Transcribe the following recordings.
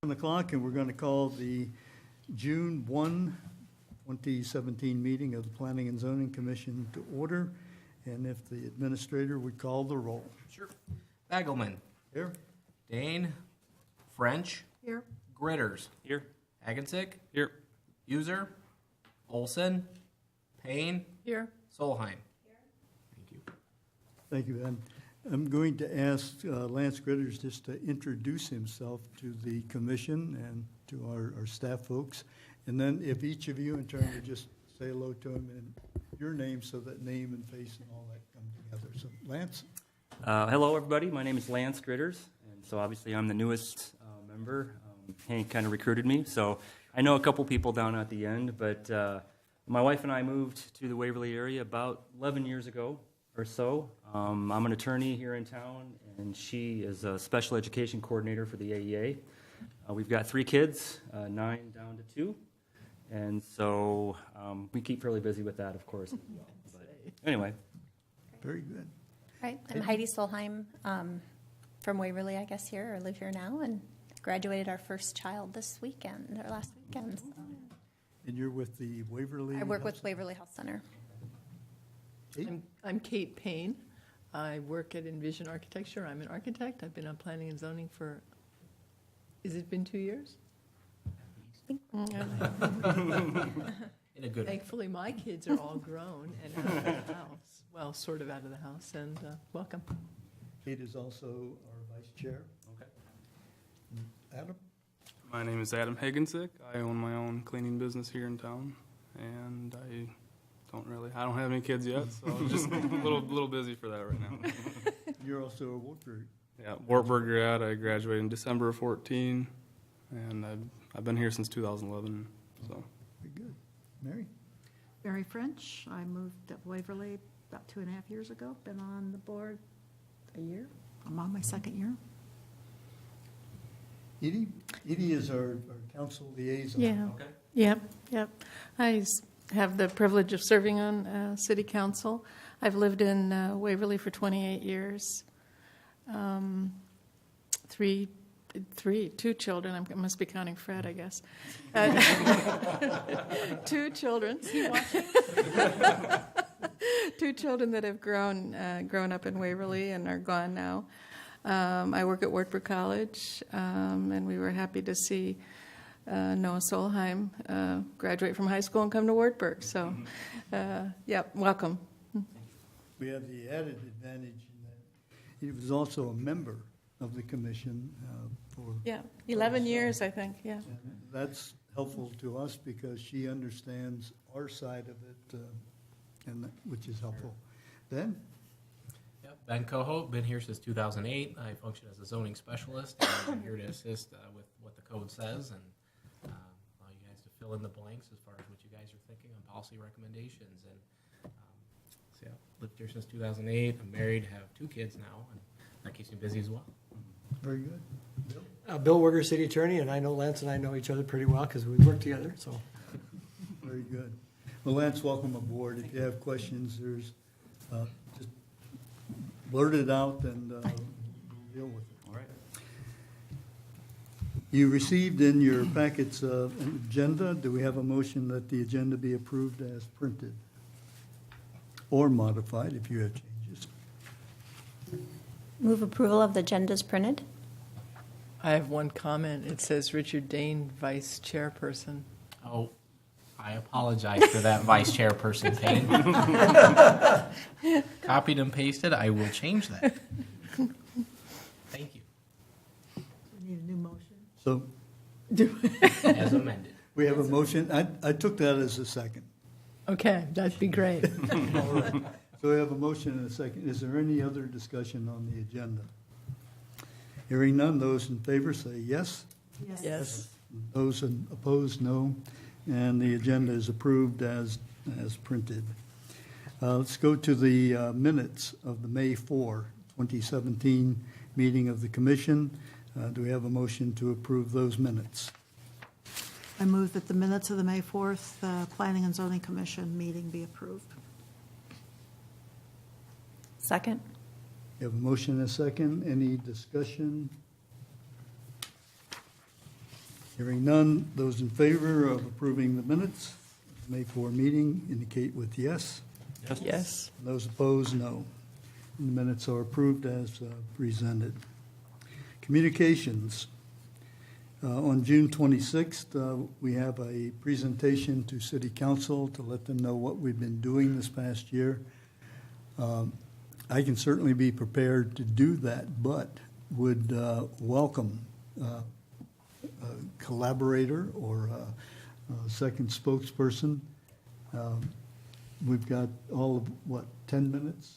o'clock, and we're going to call the June 1, 2017 meeting of the Planning and Zoning Commission to order. And if the administrator would call the roll. Sure. Bagelman. Here. Dane. French. Here. Gritters. Here. Hagensick. Here. User. Olson. Payne. Here. Solheim. Here. Thank you. Thank you, Ben. I'm going to ask Lance Gritters just to introduce himself to the commission and to our staff folks. And then if each of you in turn would just say hello to him and your name so that name and face and all that come together. So, Lance? Hello, everybody. My name is Lance Gritters, and so obviously I'm the newest member. Hank kind of recruited me, so I know a couple people down at the end, but my wife and I moved to the Waverly area about 11 years ago or so. I'm an attorney here in town, and she is a special education coordinator for the AEA. We've got 3 kids, 9 down to 2, and so we keep fairly busy with that, of course. But anyway. Very good. Right, I'm Heidi Solheim from Waverly, I guess, here, or live here now, and graduated our first child this weekend, or last weekend. So. And you're with the Waverly? I work with Waverly Health Center. I'm Kate Payne. I work at Envision Architecture. I'm an architect. I've been on planning and zoning for, has it been 2 years? In a good way. Thankfully, my kids are all grown and out of the house. Well, sort of out of the house, and welcome. Kate is also our vice chair. Okay. Adam? My name is Adam Hagensick. I own my own cleaning business here in town, and I don't have any kids yet, so I'm just a little busy for that right now. You're also a Wartburg. Yeah, Wartburg grad. I graduated in December of 14, and I've been here since 2011. So. Very good. Mary? Mary French. I moved to Waverly about 2.5 years ago. Been on the board a year. I'm on my second year. Edie? Edie is our council liaison. Yeah. Okay. Yep. I have the privilege of serving on city council. I've lived in Waverly for 28 years. 2 children. I must be counting Fred, I guess. 2 children. 2 children that have grown up in Waverly and are gone now. I work at Wartburg College, and we were happy to see Noah Solheim graduate from high school and come to Wartburg. So, welcome. We have the added advantage in that he was also a member of the commission for 11 years, I think. Yeah, and that's helpful to us because she understands our side of it, which is helpful. Ben? Yep. Ben Coho, been here since 2008. I function as a zoning specialist, and I'm here to assist with what the code says and allow you guys to fill in the blanks as far as what you guys are thinking on policy recommendations. And so, yeah, lived here since 2008. I'm married, have 2 kids now, and that keeps me busy as well. Very good. Bill? Bill Werger, city attorney, and I know Lance and I know each other pretty well because we work together. So, Very good. Well, Lance, welcome aboard. If you have questions, there's just blurt it out and we'll deal with it. All right. You received in your packets an agenda. Do we have a motion that the agenda be approved as printed or modified if you have changes? Move approval of the agendas printed. I have one comment. It says Richard Dane, vice chairperson. Oh, I apologize for that, Vice Chairperson Payne. Copied and pasted. I will change that. Thank you. We need a new motion. So As amended. we have a motion. I took that as a second. Okay, that'd be great. So we have a motion and a second. Is there any other discussion on the agenda? Hearing none, those in favor say yes. Yes. Those opposed, no. And the agenda is approved as printed. Let's go to the minutes of the May 4, 2017 meeting of the commission. Do we have a motion to approve those minutes? I move that the minutes of the May 4th Planning and Zoning Commission meeting be approved. Second. You have a motion and a second. Any discussion? Hearing none, those in favor of approving the minutes, May 4 meeting, indicate with yes. Yes. Those opposed, no. And the minutes are approved as presented. Communications. On June 26th, we have a presentation to City Council to let them know what we've been doing this past year. I can certainly be prepared to do that, but would welcome a collaborator or a second spokesperson. We've got all of, 10 minutes?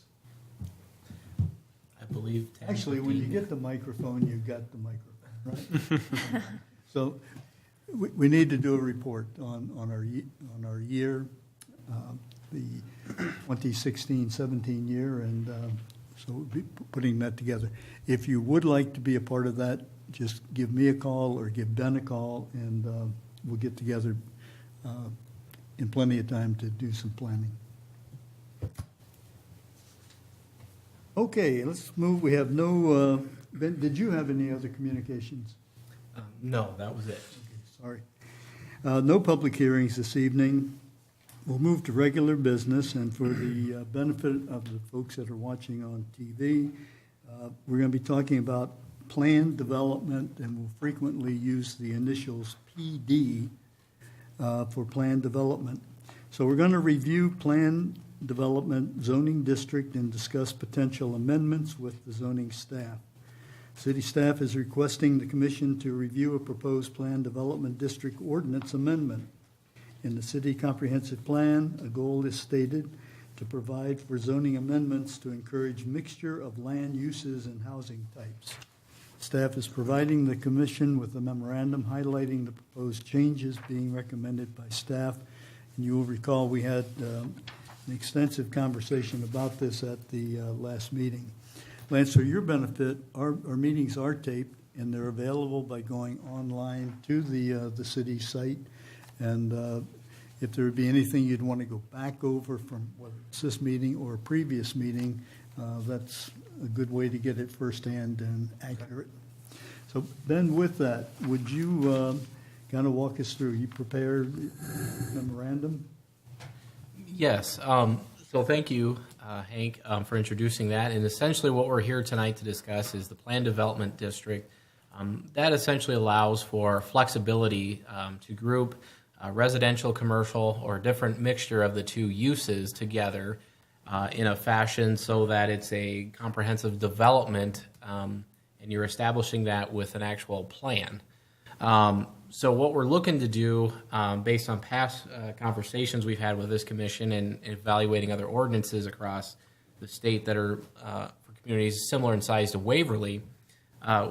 I believe 10, Actually, when you 15. get the microphone, you've got the microphone, right? So we need to do a report on our year, the 2016-17 year, and so we'll be putting that together. If you would like to be a part of that, just give me a call or give Ben a call, and we'll get together in plenty of time to do some planning. Okay, let's move. We have no, Ben, did you have any other communications? No, that was it. Sorry. No public hearings this evening. We'll move to regular business, and for the benefit of the folks that are watching on TV, we're going to be talking about plan development, and we'll frequently use the initials PD for plan development. So we're going to review plan development zoning district and discuss potential amendments with the zoning staff. City staff is requesting the commission to review a proposed plan development district ordinance amendment. In the city comprehensive plan, a goal is stated to provide for zoning amendments to encourage mixture of land uses and housing types. Staff is providing the commission with a memorandum highlighting the proposed changes being recommended by staff. And you will recall we had an extensive conversation about this at the last meeting. Lance, for your benefit, our meetings are taped, and they're available by going online to the city site. And if there would be anything you'd want to go back over from whether it's this meeting or a previous meeting, that's a good way to get it firsthand and accurate. So, Ben, with that, would you kind of walk us through? You prepared memorandum? Yes. So thank you, Hank, for introducing that. And essentially what we're here tonight to discuss is the Plan Development District. That essentially allows for flexibility to group residential, commercial, or a different mixture of the two uses together in a fashion so that it's a comprehensive development, and you're establishing that with an actual plan. So what we're looking to do, based on past conversations we've had with this commission and evaluating other ordinances across the state that are for communities similar in size to Waverly,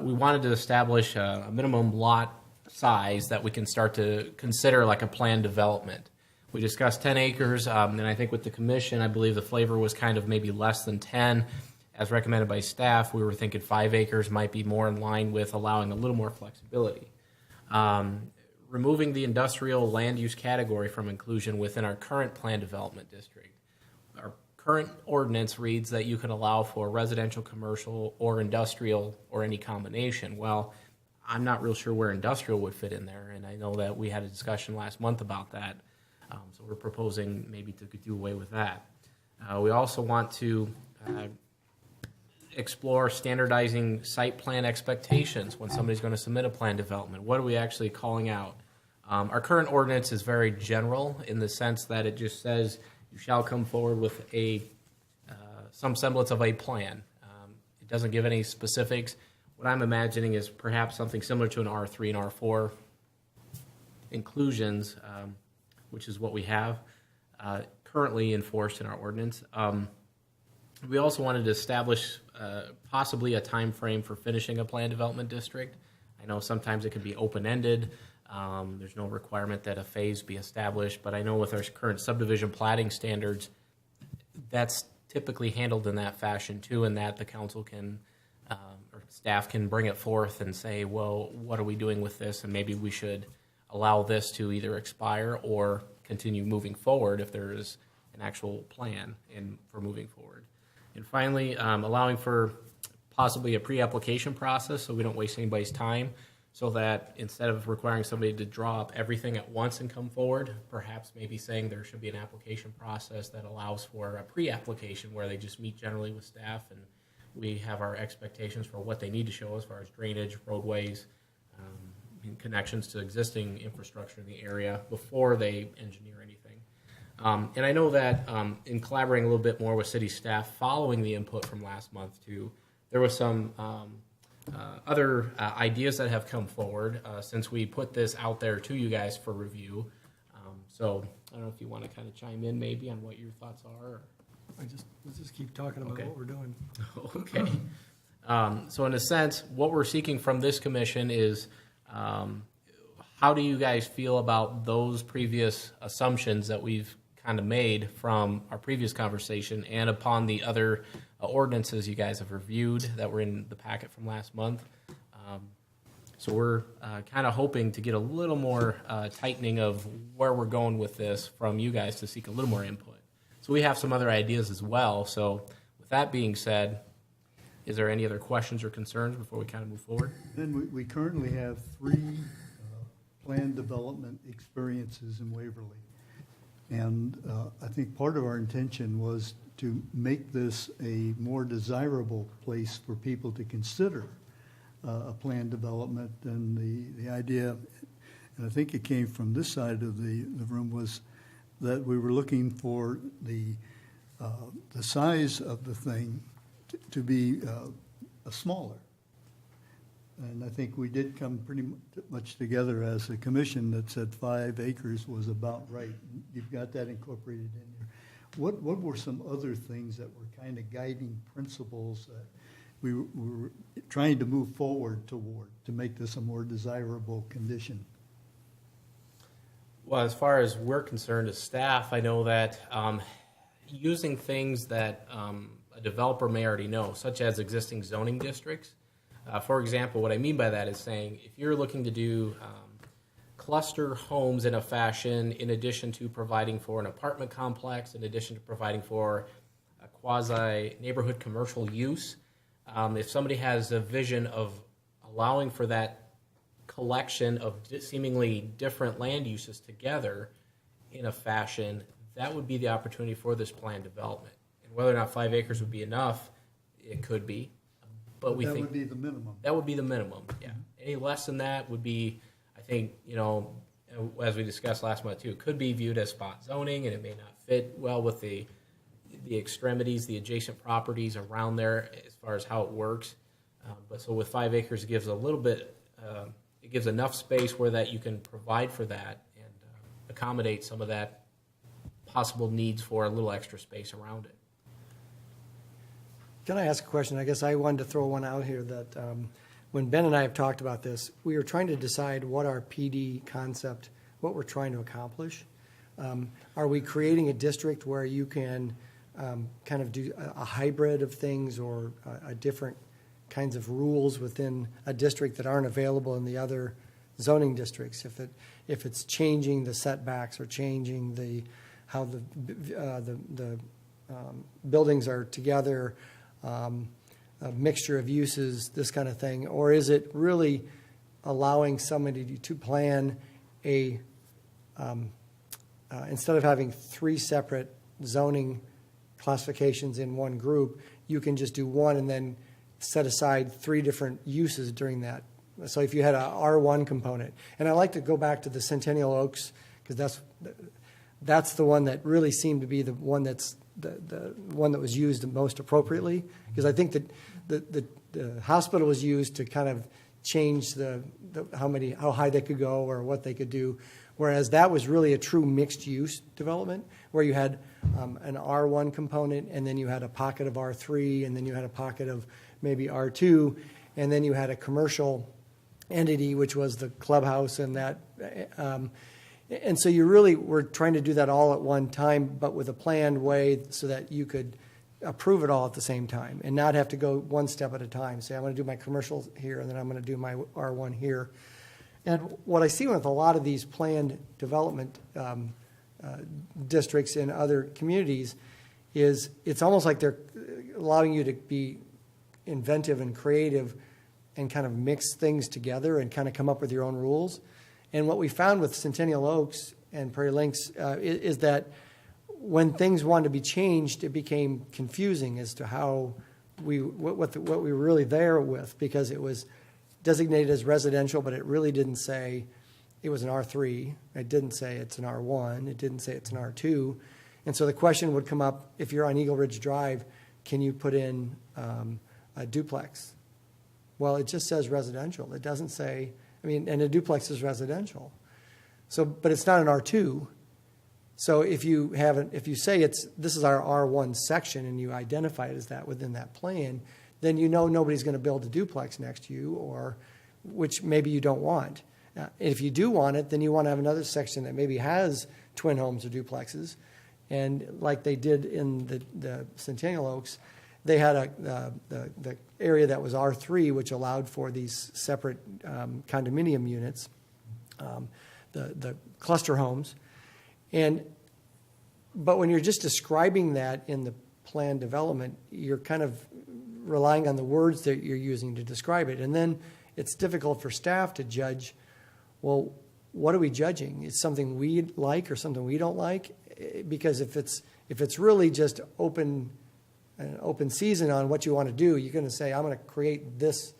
we wanted to establish a minimum lot size that we can start to consider like a planned development. We discussed 10 acres, and I think with the commission, I believe the flavor was kind of maybe less than 10. As recommended by staff, we were thinking 5 acres might be more in line with allowing a little more flexibility. Removing the industrial land use category from inclusion within our current plan development district. Our current ordinance reads that you can allow for residential, commercial, or industrial, or any combination. Well, I'm not real sure where industrial would fit in there, and I know that we had a discussion last month about that. So we're proposing maybe to do away with that. We also want to explore standardizing site plan expectations when somebody's going to submit a plan development. What are we actually calling out? Our current ordinance is very general in the sense that it just says you shall come forward with some semblance of a plan. It doesn't give any specifics. What I'm imagining is perhaps something similar to an R3 and R4 inclusions, which is what we have currently enforced in our ordinance. We also wanted to establish possibly a time frame for finishing a plan development district. I know sometimes it can be open-ended. There's no requirement that a phase be established, but I know with our current subdivision platting standards, that's typically handled in that fashion too, and that the council can or staff can bring it forth and say, well, what are we doing with this? And maybe we should allow this to either expire or continue moving forward if there is an actual plan for moving forward. And finally, allowing for possibly a pre-application process so we don't waste anybody's time. so that instead of requiring somebody to draw up everything at once and come forward, perhaps maybe saying there should be an application process that allows for a pre-application where they just meet generally with staff and we have our expectations for what they need to show as far as drainage, roadways, and connections to existing infrastructure in the area before they engineer anything. And I know that in collaborating a little bit more with city staff following the input from last month too, there was some other ideas that have come forward since we put this out there to you guys for review. So I don't know if you want to kind of chime in maybe on what your thoughts are. Or... Let's just keep talking about Okay. what we're doing. Okay. So in a sense, what we're seeking from this commission is how do you guys feel about those previous assumptions that we've kind of made from our previous conversation and upon the other ordinances you guys have reviewed that were in the packet from last month? So we're kind of hoping to get a little more tightening of where we're going with this from you guys to seek a little more input. So we have some other ideas as well. So with that being said, is there any other questions or concerns before we kind of move forward? Then we currently have 3 planned development experiences in Waverly. And I think part of our intention was to make this a more desirable place for people to consider a planned development. And the idea, and I think it came from this side of the room, was that we were looking for the size of the thing to be smaller. And I think we did come pretty much together as a commission that said 5 acres was about right. You've got that incorporated in here. What were some other things that were kind of guiding principles that we were trying to move forward toward to make this a more desirable condition? Well, as far as we're concerned as staff, I know that using things that a developer may already know, such as existing zoning districts. For example, what I mean by that is saying if you're looking to do cluster homes in a fashion, in addition to providing for an apartment complex, in addition to providing for a quasi-neighborhood commercial use, if somebody has a vision of allowing for that collection of seemingly different land uses together in a fashion, that would be the opportunity for this planned development. And whether or not 5 acres would be enough, it could be. But we that think would be the minimum. that would be the minimum, yeah. Any less than that would be, I think, as we discussed last month too, it could be viewed as spot zoning and it may not fit well with the extremities, the adjacent properties around there as far as how it works. But so with 5 acres, it gives a little bit, it gives enough space where that you can provide for that and accommodate some of that possible needs for a little extra space around it. Can I ask a question? I guess I wanted to throw one out here that when Ben and I have talked about this, we were trying to decide what our PD concept, what we're trying to accomplish. Are we creating a district where you can kind of do a hybrid of things or a different kinds of rules within a district that aren't available in the other zoning districts? If it's changing the setbacks or changing how the buildings are together, a mixture of uses, this kind of thing, or is it really allowing somebody to plan instead of having 3 separate zoning classifications in one group, you can just do one and then set aside 3 different uses during that. So if you had a R1 component, and I like to go back to the Centennial Oaks because that's the one that really seemed to be the one that's the one that was used most appropriately, because I think that the hospital was used to kind of change how high they could go or what they could do, whereas that was really a true mixed use development where you had an R1 component and then you had a pocket of R3 and then you had a pocket of maybe R2 and then you had a commercial entity which was the clubhouse and that. And so you really were trying to do that all at one time, but with a planned way so that you could approve it all at the same time and not have to go one step at a time. Say, I'm going to do my commercial here, and then I'm going to do my R1 here. And what I see with a lot of these planned development districts in other communities is it's almost like they're allowing you to be inventive and creative and kind of mix things together and kind of come up with your own rules. And what we found with Centennial Oaks and Prairie Links is that when things wanted to be changed, it became confusing as to how what we were really there with, because it was designated as residential, but it really didn't say it was an R3. It didn't say it's an R1. It didn't say it's an R2. And so the question would come up, if you're on Eagle Ridge Drive, can you put in a duplex? Well, it just says residential. It doesn't say, and a duplex is residential. So, but it's not an R2. So if you say this is our R1 section and you identify it as that within that plan, then you know nobody's going to build a duplex next to you, or which maybe you don't want. If you do want it, then you want to have another section that maybe has twin homes or duplexes. And like they did in the Centennial Oaks, they had the area that was R3, which allowed for these separate condominium units, the cluster homes. But when you're just describing that in the plan development, you're kind of relying on the words that you're using to describe it. And then it's difficult for staff to judge, well, what are we judging? It's something we like or something we don't like? Because if it's really just an open season on what you want to do, you're going to say, I'm going to create this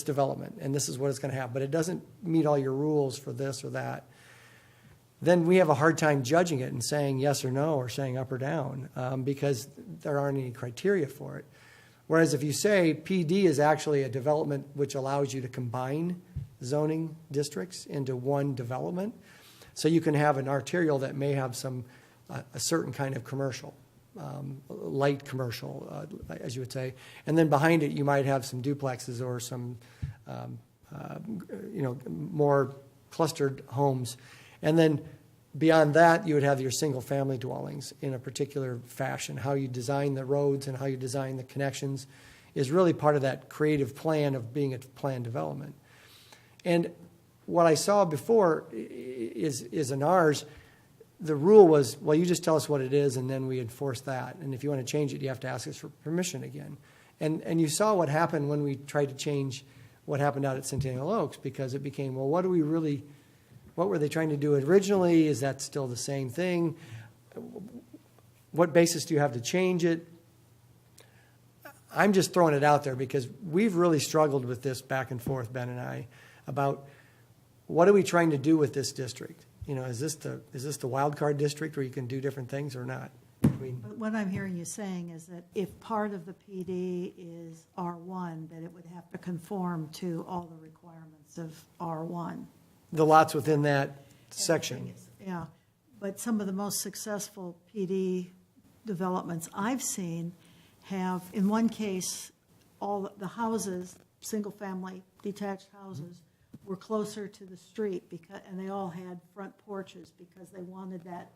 development, and this is what it's going to have. But it doesn't meet all your rules for this or that. Then we have a hard time judging it and saying yes or no or saying up or down because there aren't any criteria for it. Whereas if you say PD is actually a development which allows you to combine zoning districts into one development, so you can have an arterial that may have a certain kind of commercial, light commercial, as you would say, and then behind it you might have some duplexes or some more clustered homes. And then beyond that, you would have your single-family dwellings in a particular fashion. How you design the roads and how you design the connections is really part of that creative plan of being a planned development. And what I saw before is in ours, the rule was, well, you just tell us what it is, and then we enforce that. And if you want to change it, you have to ask us for permission again. And you saw what happened when we tried to change what happened out at Centennial Oaks, because it became, well, what were they trying to do originally? Is that still the same thing? What basis do you have to change it? I'm just throwing it out there because we've really struggled with this back and forth, Ben and I, about what are we trying to do with this district? Is this the wild card district where you can do different things or not? But what I'm hearing you saying is that if part of the PD is R1, that it would have to conform to all the requirements of R1. The lots within that section. Yeah, but some of the most successful PD developments I've seen have, in one case, all the houses, single-family detached houses, were closer to the street and they all had front porches because they wanted that,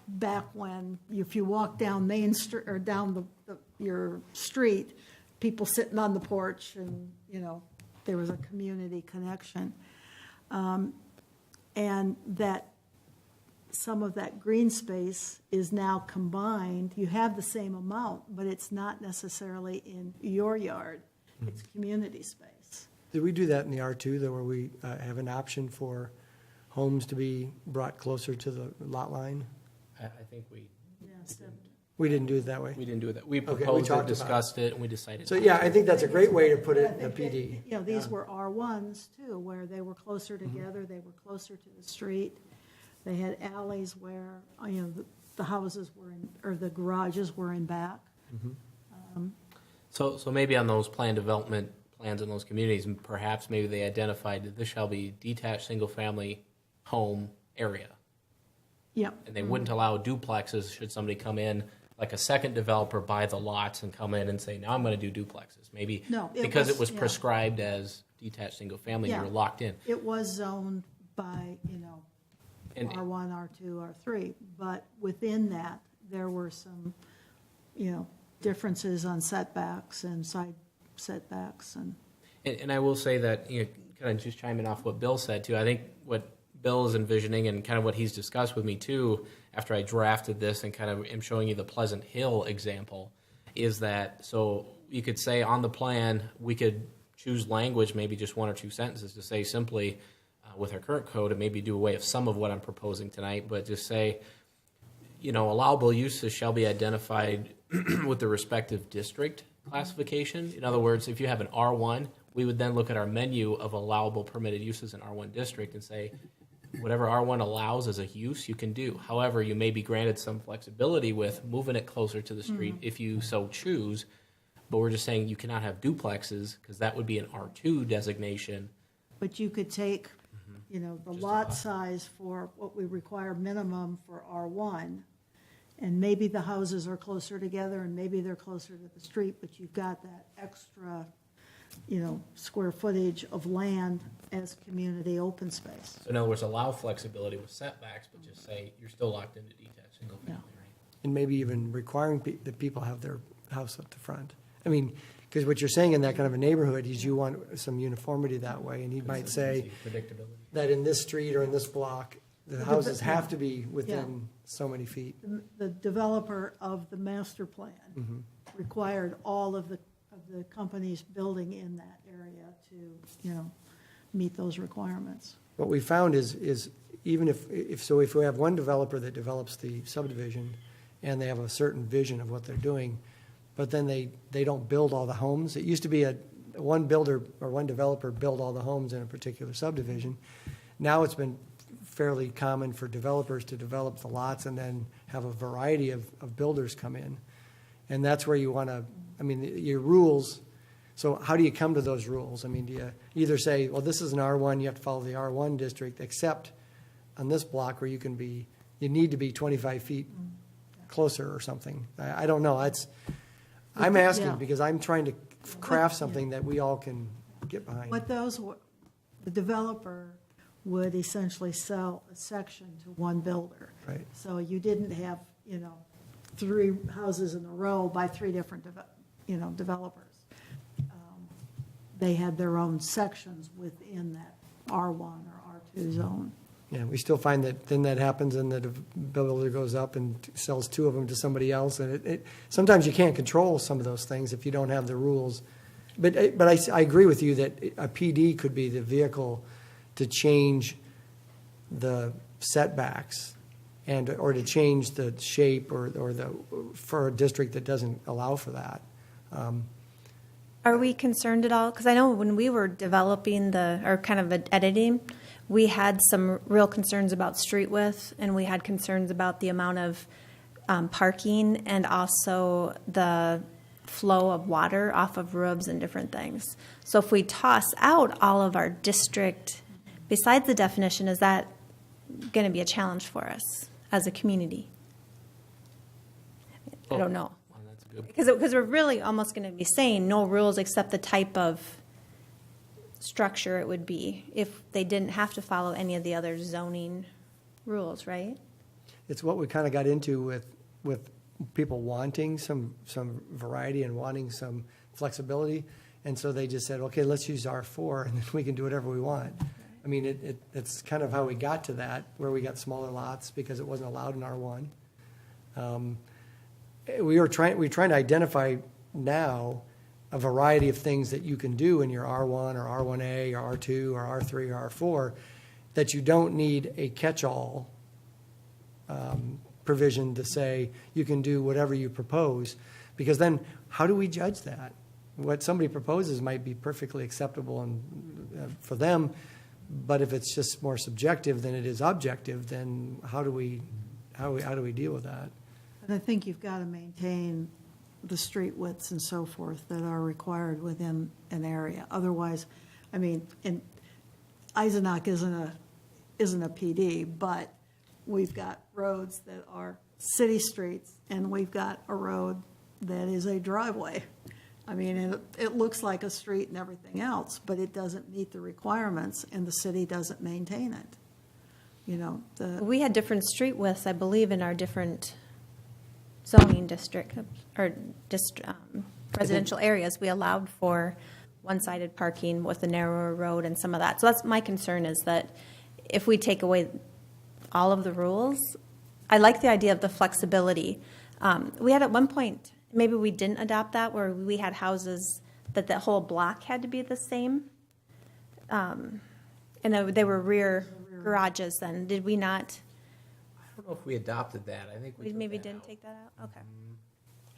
back when if you walk down Main Street or down your street, people sitting on the porch and, there was a community connection. And that some of that green space is now combined. You have the same amount, but it's not necessarily in your yard. It's community space. Did we do that in the R2, though, where we have an option for homes to be brought closer to the lot line? I think We didn't do it that way. we didn't do that. We we proposed talked it, discussed it, and we decided. So, yeah, I think that's a great way to put it in a PD. These were R1s too, where they were closer together, they were closer to the street. They had alleys where, the houses were or the garages were in back. So maybe on those planned development plans in those communities, perhaps maybe they identified that this shall be detached single-family home area. Yep. And they wouldn't allow duplexes should somebody come in, like a second developer, buy the lots and come in and say, now I'm going to do duplexes. Maybe No, because it was yeah. prescribed as detached single-family, Yeah. you're locked in. It was zoned by, And- R1, R2, R3, but within that, there were some, differences on setbacks and side setbacks and. And I will say that, kind of just chiming off what Bill said too, I think what Bill is envisioning and kind of what he's discussed with me too, after I drafted this and kind of am showing you the Pleasant Hill example, is that, so you could say on the plan, we could choose language, maybe just one or two sentences to say simply, with our current code, and maybe do away with some of what I'm proposing tonight, but just say, allowable uses shall be identified with the respective district classification. In other words, if you have an R1, we would then look at our menu of allowable permitted uses in R1 district and say, whatever R1 allows as a use, you can do. However, you may be granted some flexibility with moving it closer to the street if you so choose, but we're just saying you cannot have duplexes because that would be an R2 designation. But you could take, the lot size for what we require minimum for R1, and maybe the houses are closer together and maybe they're closer to the street, but you've got that extra, square footage of land as community open space. So in other words, allow flexibility with setbacks, but just say you're still locked into detached single family, right? And maybe even requiring that people have their house up the front. I mean, because what you're saying in that kind of a neighborhood is you want some uniformity that way, and he might say Predictability. that in this street or in this block, the houses have to be within so many feet. The developer of the master plan required all of the companies building in that area to, meet those requirements. What we found is even if we have one developer that develops the subdivision and they have a certain vision of what they're doing, but then they don't build all the homes. It used to be one builder or one developer build all the homes in a particular subdivision. Now it's been fairly common for developers to develop the lots and then have a variety of builders come in. And that's where you want to, your rules. So how do you come to those rules? Do you either say, well, this is an R1, you have to follow the R1 district, except on this block where you need to be 25 feet closer or something. I don't know. I'm asking because I'm trying to craft something that we all can get behind. The developer would essentially sell a section to one builder. Right. So you didn't have, 3 houses in a row by 3 different, developers. They had their own sections within that R1 or R2 zone. Yeah, we still find that then that happens and the builder goes up and sells 2 of them to somebody else. And sometimes you can't control some of those things if you don't have the rules. But I agree with you that a PD could be the vehicle to change the setbacks or to change the shape for a district that doesn't allow for that. Are we concerned at all? Because I know when we were developing or kind of editing, we had some real concerns about street width, and we had concerns about the amount of parking and also the flow of water off of roofs and different things. So if we toss out all of our district, besides the definition, is that going to be a challenge for us as a community? I don't know. Well, that's a good. Because we're really almost going to be saying no rules except the type of structure it would be if they didn't have to follow any of the other zoning rules, right? It's what we kind of got into with people wanting some variety and wanting some flexibility. And so they just said, okay, let's use R4 and then we can do whatever we want. It's kind of how we got to that, where we got smaller lots because it wasn't allowed in R1. We're trying to identify now a variety of things that you can do in your R1 or R1A or R2 or R3 or R4 that you don't need a catch-all provision to say you can do whatever you propose, because then how do we judge that? What somebody proposes might be perfectly acceptable and for them, but if it's just more subjective than it is objective, then how do we deal with that? And I think you've got to maintain the street widths and so forth that are required within an area. Otherwise, and Eisenach isn't a PD, but we've got roads that are city streets, and we've got a road that is a driveway. It looks like a street and everything else, but it doesn't meet the requirements, and the city doesn't maintain it. We had different street widths, I believe, in our different zoning district or residential areas. We allowed for one-sided parking with a narrower road and some of that. So that's my concern, is that if we take away all of the rules, I like the idea of the flexibility. We had at one point maybe we didn't adopt that, where we had houses that the whole block had to be the same. And they were rear garages then. Did we not? I don't know if we adopted that. I think we We took maybe that didn't out. take that out? Okay.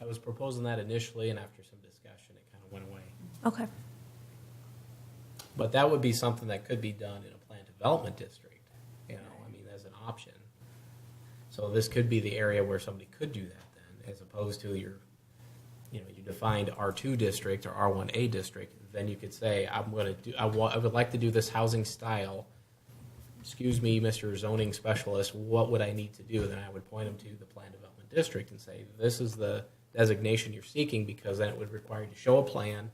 I was proposing that initially, and after some discussion, it kind of went away. Okay. But that would be something that could be done in a planned development district, you know, I mean, as an option. So this could be the area where somebody could do that then, as opposed to your, you know, you defined R2 district or R1A district, then you could say, I would like to do this housing style. Excuse me, Mr. Zoning Specialist, what would I need to do? Then I would point them to the planned development district and say, this is the designation you're seeking, because then it would require you to show a plan.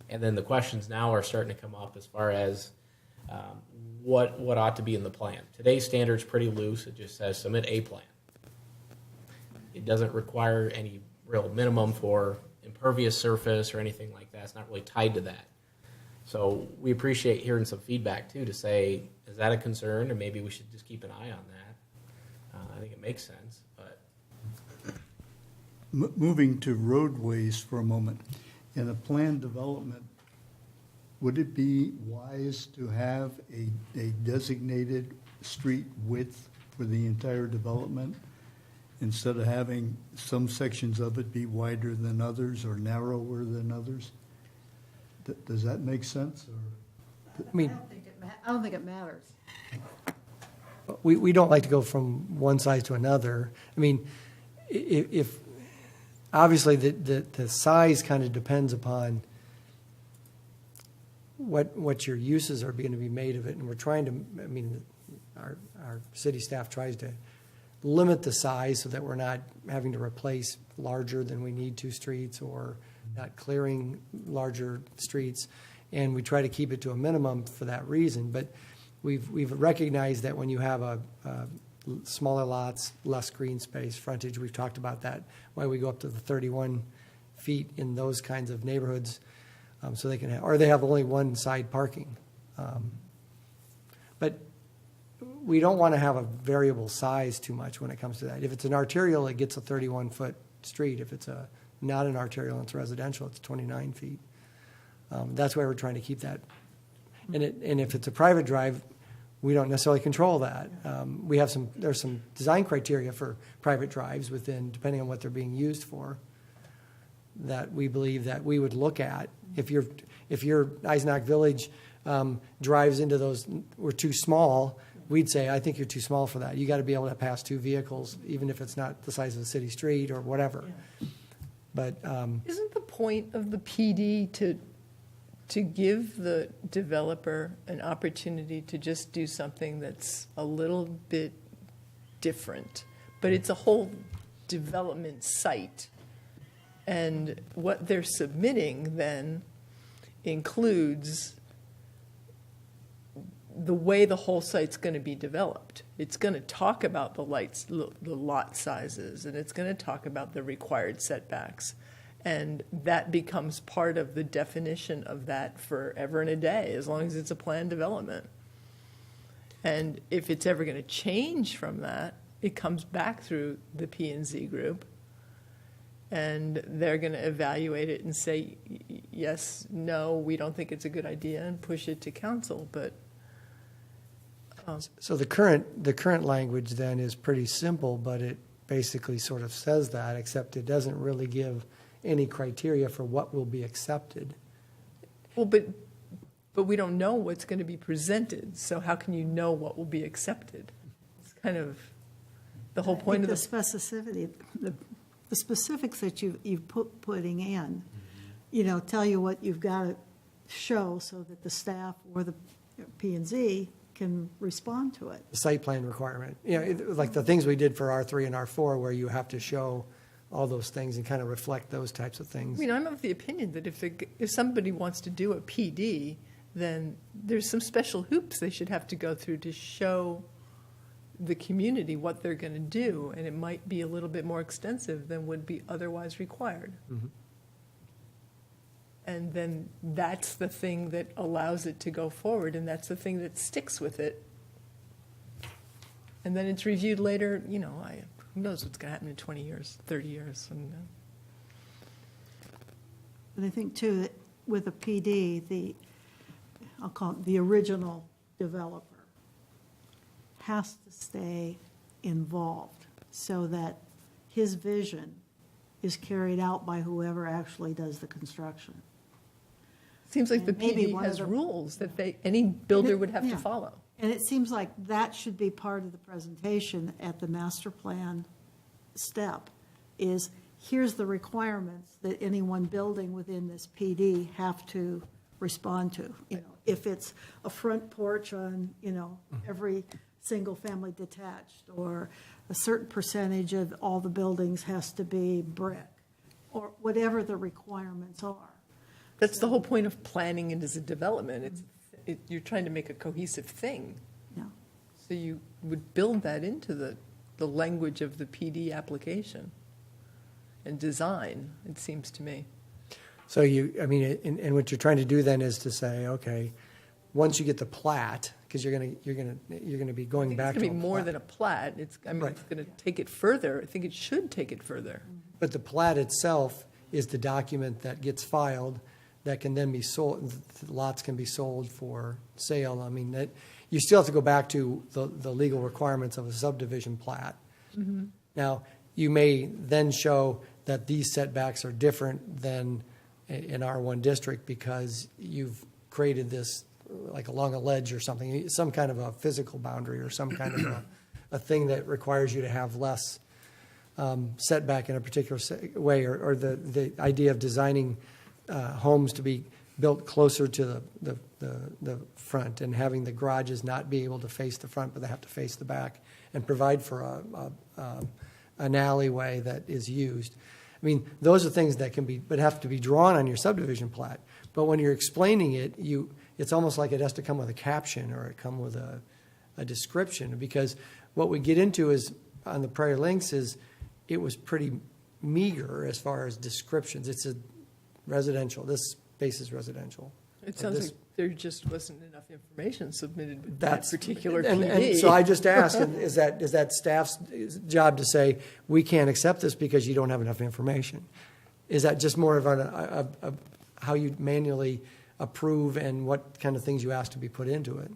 And then the questions now are starting to come up as far as what ought to be in the plan. Today's standard's pretty loose. It just says submit a plan. It doesn't require any real minimum for impervious surface or anything like that. It's not really tied to that. So we appreciate hearing some feedback too, to say, is that a concern, or maybe we should just keep an eye on that. I think it makes sense, but Moving to roadways for a moment. In a planned development, would it be wise to have a designated street width for the entire development instead of having some sections of it be wider than others or narrower than others? Does that make sense? Or? I mean, I don't think it matters. we don't like to go from one size to another. I mean, if obviously the size kind of depends upon what your uses are going to be made of it, and we're trying to. I mean, our city staff tries to limit the size so that we're not having to replace larger than we need to streets or not clearing larger streets, and we try to keep it to a minimum for that reason. But we've recognized that when you have a smaller lots, less green space, frontage, we've talked about that, why we go up to the 31 feet in those kinds of neighborhoods, so they can have, or they have only one side parking. But we don't want to have a variable size too much when it comes to that. If it's an arterial, it gets a 31-foot street. If it's not an arterial and it's residential, it's 29 feet. That's why we're trying to keep that. And if it's a private drive, we don't necessarily control that. We have there's some design criteria for private drives within, depending on what they're being used for, that we believe that we would look at. If your Eisenach Village drives into those, were too small, we'd say, I think you're too small for that. You got to be able to pass two vehicles, even if it's not the size of the city street or whatever. But Isn't the point of the PD to give the developer an opportunity to just do something that's a little bit different, but it's a whole development site, and what they're submitting then includes the way the whole site's going to be developed. It's going to talk about the lot sizes, and it's going to talk about the required setbacks. And that becomes part of the definition of that forever and a day, as long as it's a planned development. And if it's ever going to change from that, it comes back through the P&Z group, and they're going to evaluate it and say, yes, no, we don't think it's a good idea, and push it to council. But so the current language then is pretty simple, but it basically sort of says that, except it doesn't really give any criteria for what will be accepted. well, but we don't know what's going to be presented. So how can you know what will be accepted? It's kind of the whole point of the specificity, the specifics that you've putting in, tell you what you've got to show so that the staff or the P&Z can respond to it. The site plan requirement, like the things we did for R3 and R4, where you have to show all those things and kind of reflect those types of things. I mean, I'm of the opinion that if somebody wants to do a PD, then there's some special hoops they should have to go through to show the community what they're going to do, and it might be a little bit more extensive than would be otherwise required. Mm-hmm. And then that's the thing that allows it to go forward, and that's the thing that sticks with it. And then it's reviewed later, who knows what's going to happen in 20 years, 30 years. And, But I think too, that with a PD, I'll call it the original developer, has to stay involved so that his vision is carried out by whoever actually does the construction. Seems like the And maybe PD one of has the- rules that any builder would have Yeah. to follow. And it seems like that should be part of the presentation at the master plan step, is here's the requirements that anyone building within this PD have to respond to. You know, if it's a front porch on, every single-family detached, or a certain percentage of all the buildings has to be brick, or whatever the requirements are. That's the whole point of planning it as a development. You're trying to make a cohesive thing. Yeah. So you would build that into the language of the PD application and design, it seems to me. So and what you're trying to do then is to say, okay, once you get the plat, because you're gonna be going back It's to going to be more plat. than a plat. It's Right. going to take it further. I think it should take it further. But the plat itself is the document that gets filed that can then be sold, lots can be sold for sale. I mean, you still have to go back to the legal requirements of a subdivision plat. Mm-hmm. Now, you may then show that these setbacks are different than in R1 district because you've created this, like along a ledge or something, some kind of a physical boundary or some kind of a thing that requires you to have less setback in a particular way, or the idea of designing homes to be built closer to the front and having the garages not be able to face the front, but they have to face the back and provide for an alleyway that is used. I mean, those are things that but have to be drawn on your subdivision plat. But when you're explaining it, it's almost like it has to come with a caption or it come with a description, because what we get into is on the Prairie Links is it was pretty meager as far as descriptions. It's a residential. This space is residential. It sounds like there just wasn't enough information submitted with that That's particular and PD. so I just ask, is that staff's job to say we can't accept this because you don't have enough information? Is that just more of how you manually approve and what kind of things you ask to be put into it?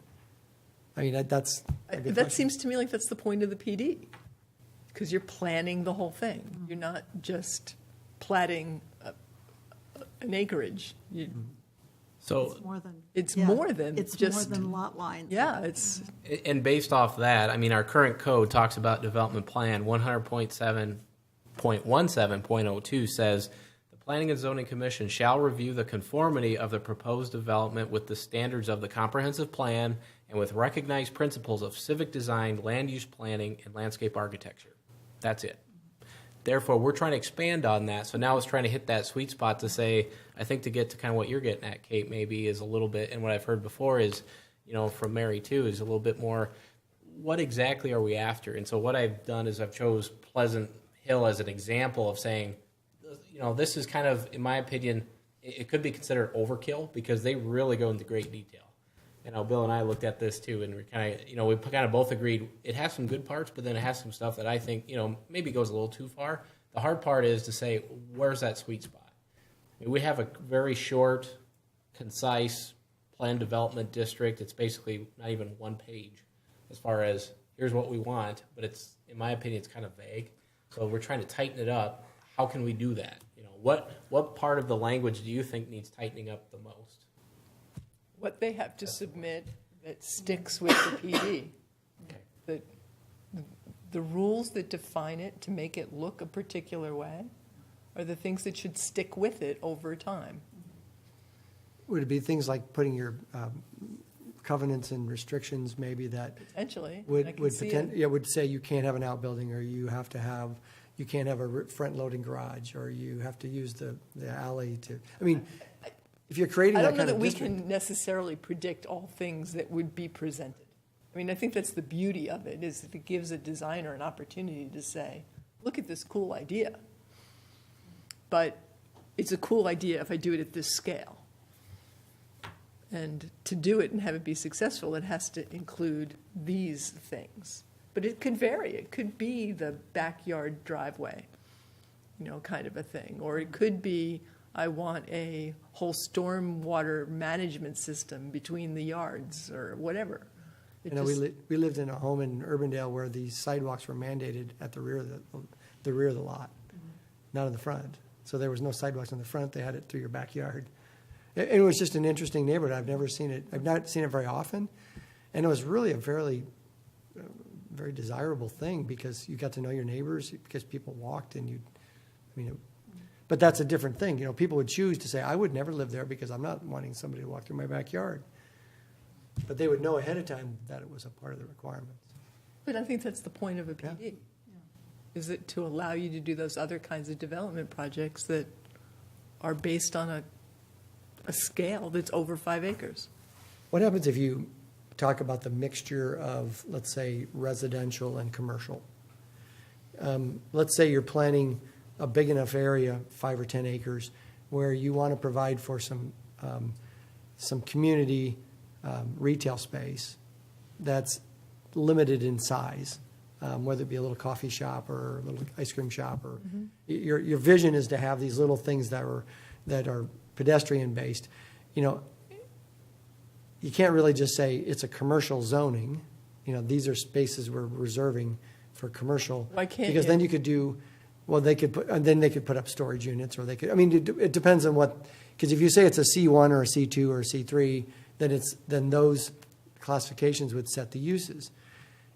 I mean, that's a good That question. seems to me like that's the point of the PD, because you're planning the whole thing. You're not just platting an acreage. So, It's Yeah, more than it's just- more than lot lines. Yeah, it's and based off that, I mean, our current code talks about development plan 100.7.17.02 says the Planning and Zoning Commission shall review the conformity of the proposed development with the standards of the comprehensive plan and with recognized principles of civic design, land use planning, and landscape architecture. That's it. Therefore, we're trying to expand on that. So now it's trying to hit that sweet spot to say, I think to get to kind of what you're getting at, Kate, maybe is a little bit, and what I've heard before is, from Mary too, is a little bit more, what exactly are we after? And so what I've done is I've chose Pleasant Hill as an example of saying, this is kind of, in my opinion, it could be considered overkill because they really go into great detail. Bill and I looked at this too, and we kind of both agreed it has some good parts, but then it has some stuff that I think, maybe goes a little too far. The hard part is to say, where's that sweet spot? I mean, we have a very short, concise plan development district. It's basically not even one page as far as here's what we want, but it's, in my opinion, it's kind of vague. So we're trying to tighten it up. How can we do that? What part of the language do you think needs tightening up the most? what they have to submit that sticks with the PD. Okay. The rules that define it to make it look a particular way are the things that should stick with it over time. Would it be things like putting your covenants and restrictions maybe that Potentially. I would can see it. would say you can't have an outbuilding, or you can't have a front loading garage, or you have to use the alley to, I mean, if you're creating I that don't know kind that of we district. can necessarily predict all things that would be presented. I mean, I think that's the beauty of it, is that it gives a designer an opportunity to say, look at this cool idea. But it's a cool idea if I do it at this scale. And to do it and have it be successful, it has to include these things. But it could vary. It could be the backyard driveway, kind of a thing. Or it could be I want a whole stormwater management system between the yards or whatever. It You know, just- we lived in a home in Urbandale where the sidewalks were mandated at the rear of the rear of the lot, not in the front. So there was no sidewalks in the front. They had it through your backyard. It was just an interesting neighborhood. I've never seen it. I've not seen it very often, and it was really a very desirable thing because you got to know your neighbors because people walked and but that's a different thing. You know, people would choose to say, I would never live there because I'm not wanting somebody to walk through my backyard. But they would know ahead of time that it was a part of the requirements. But I think that's the point of a PD, is it to allow you to do those other kinds of development projects that are based on a scale that's over 5 acres. What happens if you talk about the mixture of, let's say, residential and commercial? Let's say you're planning a big enough area, 5 or 10 acres, where you want to provide for some community retail space that's limited in size, whether it be a little coffee shop or a little ice cream shop, or your vision is to have these little things that are pedestrian based. You know, you can't really just say it's a commercial zoning. You know, these are spaces we're reserving for commercial. Why can't because you? then you could do, well, they could put, and then they could put up storage units, or they could. I mean, it depends on what. Because if you say it's a C1 or a C2 or a C3, then those classifications would set the uses.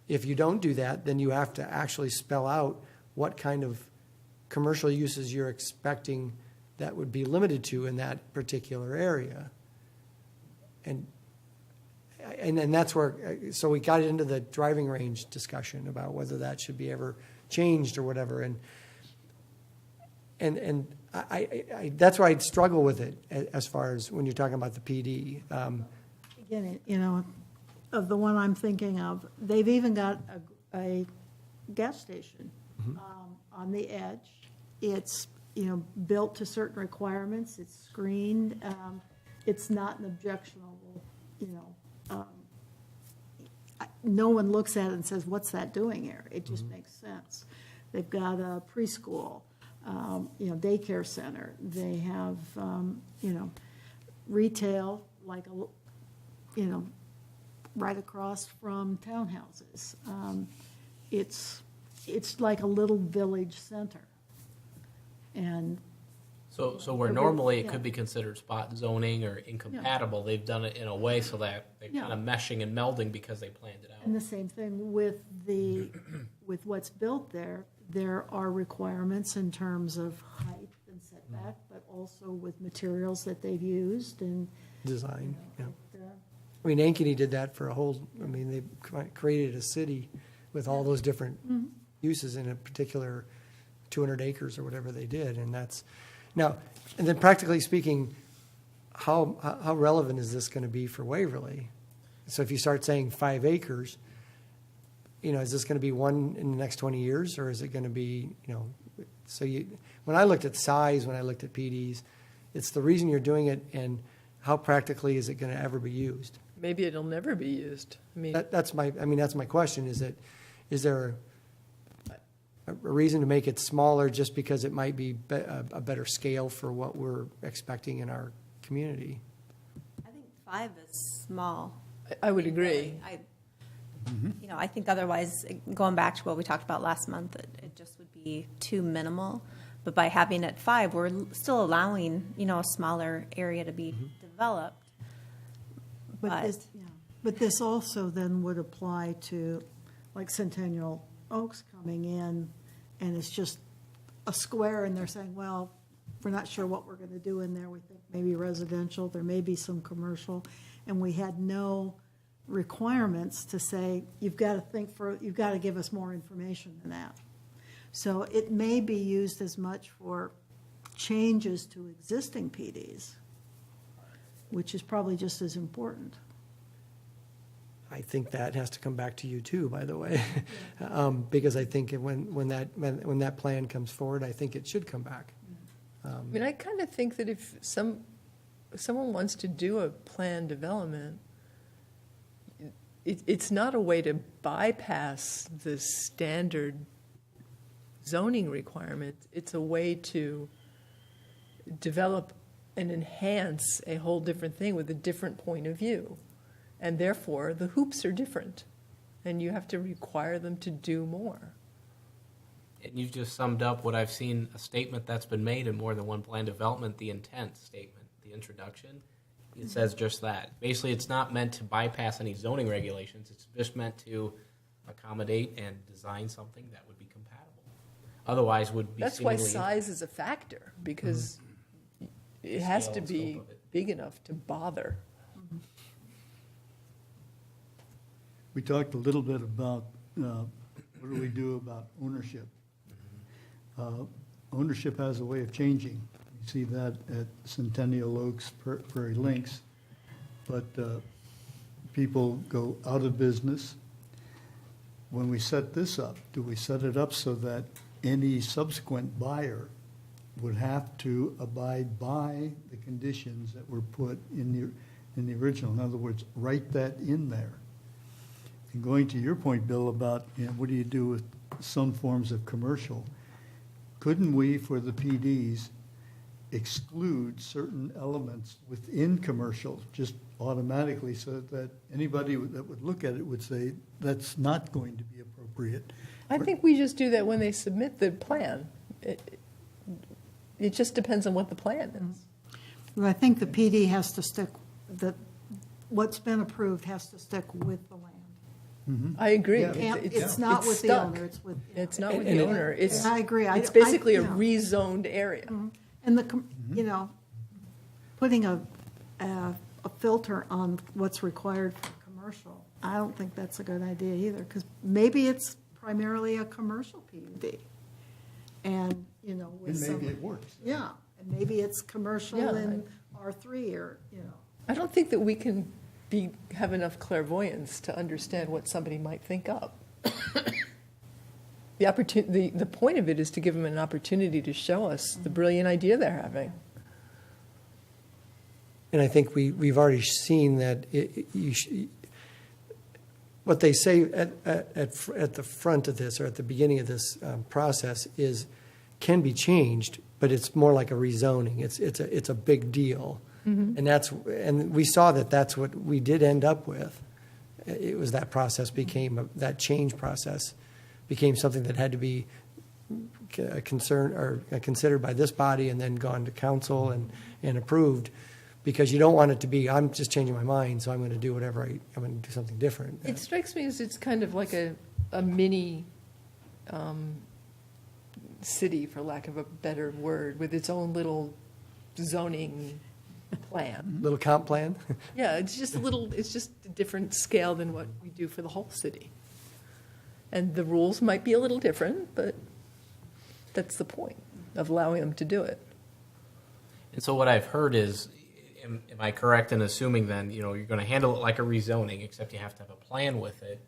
If you don't do that, then you have to actually spell out what kind of commercial uses you're expecting that would be limited to in that particular area. And that's where, so we got into the driving range discussion about whether that should be ever changed or whatever. And I that's why I'd struggle with it as far as when you're talking about the PD. Again, you know, of the one I'm thinking of, they've even got a gas station on the edge. It's, you know, built to certain requirements. It's screened. It's not an objectionable, you know. No one looks at it and says, what's that doing here? It just makes sense. They've got a preschool, you know, daycare center. They have, you know, retail, like, you know, right across from townhouses. It's like a little village center. And So where normally it could be considered spot zoning or incompatible, they've done it in a way so that they're kind of meshing and melding because they planned it out. And the same thing with with what's built there. There are requirements in terms of height and setback, but also with materials that they've used and Design, yeah. uh, I mean, Ankeny did that for they created a city with all those different uses in a particular 200 acres or whatever they did, and that's now. And then, practically speaking, how relevant is this going to be for Waverly? So, if you start saying 5 acres, you know, is this going to be one in the next 20 years, or is it going to be, you know? So, when I looked at size, when I looked at PDs, it's the reason you're doing it, and how practically is it going to ever be used? Maybe it'll never be used. I mean, That's my question. Is there a reason to make it smaller just because it might be a better scale for what we're expecting in our community? I think 5 is small. I would agree. You know, I think otherwise, going back to what we talked about last month, it just would be too minimal. But by having it 5, we're still allowing, you know, a smaller area to be developed. But this also then would apply to, like, Centennial Oaks coming in, and it's just a square, and they're saying, well, we're not sure what we're going to do in there. We think maybe residential, there may be some commercial, and we had no requirements to say, you've got to give us more information than that. So it may be used as much for changes to existing PDs, which is probably just as important. I think that has to come back to you too, by the way, because I think when that plan comes forward, I think it should come back. I mean, I kind of think that if someone wants to do a planned development, it's not a way to bypass the standard zoning requirements. It's a way to develop and enhance a whole different thing with a different point of view. And therefore, the hoops are different. And you have to require them to do more. And you've just summed up what I've seen, a statement that's been made in more than one plan development, the intent statement, the introduction. It says just that. Basically, it's not meant to bypass any zoning regulations. It's just meant to accommodate and design something that would be compatible. Otherwise, would be That's why seemingly size is a factor, because it has Scale to and be scope of it. big enough to bother. We talked a little bit about what do we do about ownership. Ownership has a way of changing. You see that at Centennial Oaks, Prairie Links. But people go out of business. When we set this up, do we set it up so that any subsequent buyer would have to abide by the conditions that were put in the original? In other words, write that in there. And going to your point, Bill, about what do you do with some forms of commercial, couldn't we, for the PDs, exclude certain elements within commercial just automatically so that anybody that would look at it would say that's not going to be appropriate? I think we just do that when they submit the plan. It just depends on what the plan is. Well, I think the PD has to stick, what's been approved has to stick with the land. I agree. Yeah. It's not with the stuck. owner, it's with. It's not with And the it- owner. It's, I agree. it's basically a yeah. rezoned area. And putting a filter on what's required for commercial, I don't think that's a good idea either, because maybe it's primarily a commercial PUD. And, with And some. maybe it works. Yeah, and maybe it's commercial Yeah. in R3 or. I don't think that we can have enough clairvoyance to understand what somebody might think up. The point of it is to give them an opportunity to show us the brilliant idea they're having. And I think we've already seen that what they say at the front of this or at the beginning of this process can be changed, but it's more like a rezoning. It's a big deal, and we saw that's what we did end up with. It was that process that change process became something that had to be considered by this body and then gone to council and approved. Because you don't want it to be, I'm just changing my mind, so I'm going to do whatever I'm going to do something different. It strikes me as it's kind of like a mini city, for lack of a better word, with its own little zoning plan. Little comp plan. Yeah, it's just a different scale than what we do for the whole city. And the rules might be a little different, but that's the point of allowing them to do it. And so what I've heard is, am I correct in assuming then, you're going to handle it like a rezoning, except you have to have a plan with it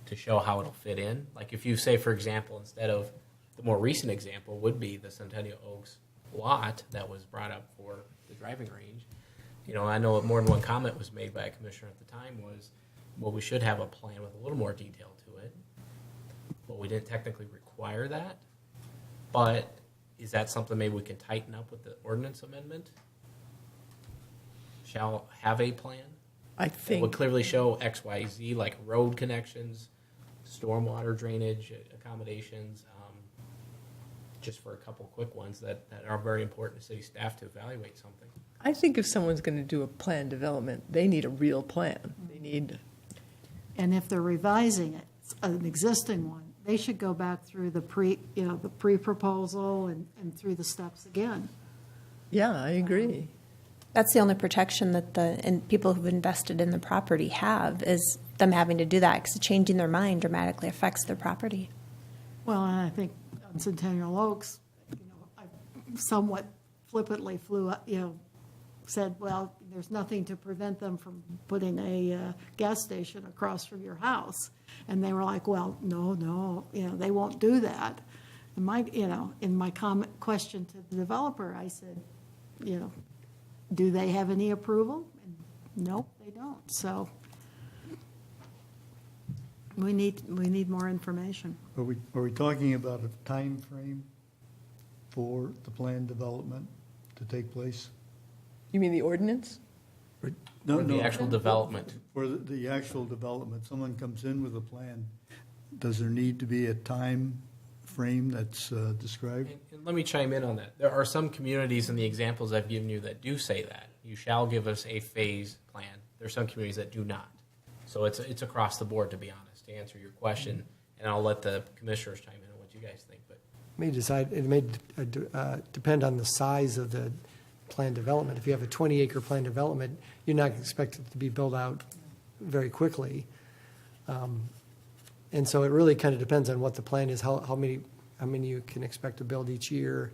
to show how it'll fit in? Like if you say, for example, instead of the more recent example would be the Centennial Oaks lot that was brought up for the driving range. I know more than one comment was made by a commissioner at the time was, well, we should have a plan with a little more detail to it. Well, we didn't technically require that, but is that something maybe we can tighten up with the ordinance amendment? Shall have a plan? I It think. would clearly show X, Y, Z, like road connections, stormwater drainage accommodations, just for a couple quick ones that are very important to city staff to evaluate something. I think if someone's going to do a plan development, they need a real plan. They need. And if they're revising it, an existing one, they should go back through the pre-proposal and through the steps again. Yeah, I agree. That's the only protection that and people who've invested in the property have, is them having to do that, because changing their mind dramatically affects their property. Well, and I think on Centennial Oaks, I somewhat flippantly said, well, there's nothing to prevent them from putting a gas station across from your house. And they were like, well, no, they won't do that. And in my question to the developer, I said, do they have any approval? And nope, they don't. So we need more information. Are we talking about a time frame for the plan development? to take place? You mean the ordinance? No, Or the no. actual development. For the actual development, someone comes in with a plan, does there need to be a time frame that's described? And let me chime in on that. There are some communities in the examples I've given you that do say that. You shall give us a phase plan. There are some communities that do not. So it's across the board, to be honest, to answer your question. And I'll let the commissioners chime in on what you guys think. But It may depend on the size of the planned development. If you have a 20-acre planned development, you're not expected to be built out very quickly. And so it really kind of depends on what the plan is, how many you can expect to build each year,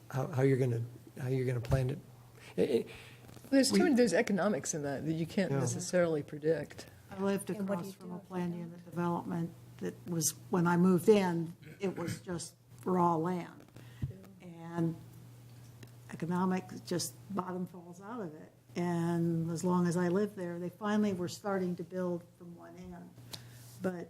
how you're going to plan it. There's economics in that you can't Yeah. necessarily predict. I lived And what do across you from do a if planned they don't? unit development that was, when I moved in, it was just raw land. And economic, just bottom falls out of it. And as long as I lived there, they finally were starting to build from one end. But,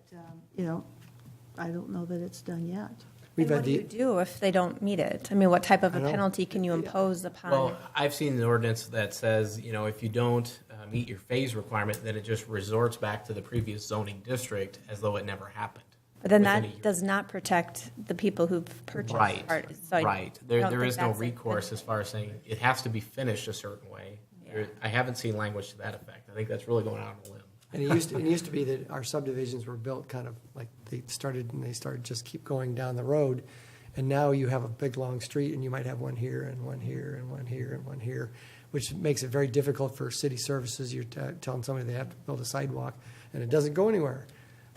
I don't know that it's done yet. We've And had what do you do if they don't meet it? I mean, what type of I a know. penalty can you impose upon? well, I've seen an ordinance that says, if you don't meet your phase requirement, then it just resorts back to the previous zoning district as though it never happened. But then within a that year. does not protect the people who've purchased. Right, part. So I right. don't There think is no that's a good recourse as far as saying it has to be finished a certain way. Yeah. I haven't seen language to that effect. I think that's really going out on a limb. And it used to be that our subdivisions were built kind of like they started just keep going down the road. And now you have a big, long street, and you might have one here, and one here, and one here, and one here, which makes it very difficult for city services. You're telling somebody they have to build a sidewalk, and it doesn't go anywhere.